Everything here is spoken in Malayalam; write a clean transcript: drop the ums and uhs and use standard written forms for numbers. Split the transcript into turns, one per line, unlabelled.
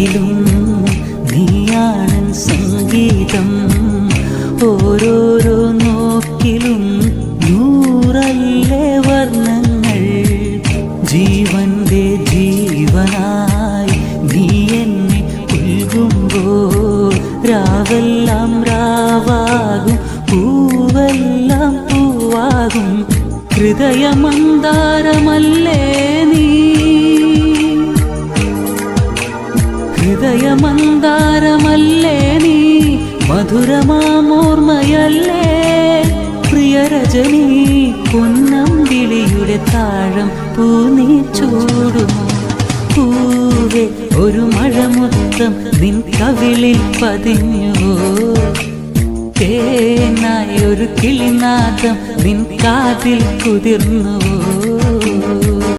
വാക്കിലും നീയാണ് സംഗീതം. ഓരോരോ നോക്കിലും നൂറല്ലേ വർണ്ണങ്ങൾ. ജീവന്റെ ജീവനായി നീ എന്നെ ഉൾകുമ്പോൾ രാവെല്ലാം രാവാകും, പൂവെല്ലാം പൂവാകും. ഹൃദയമന്ദാരമല്ലേ നീ, ഹൃദയമന്ദാരമല്ലേ നീ, മധുരമാമോർമ്മയല്ലേ പ്രിയരജനി. പൊന്നമ്പിളിയുടെ താഴം പൂ നീ ചൂടുമോ? പൂവേ ഒരു മഴമുത്തം നിൻ കവിളിൽ പതിഞ്ഞുവോ? തേനായി ഒരു കിളിനാദം നിൻ കാതിൽ കുതിർന്നുവോ?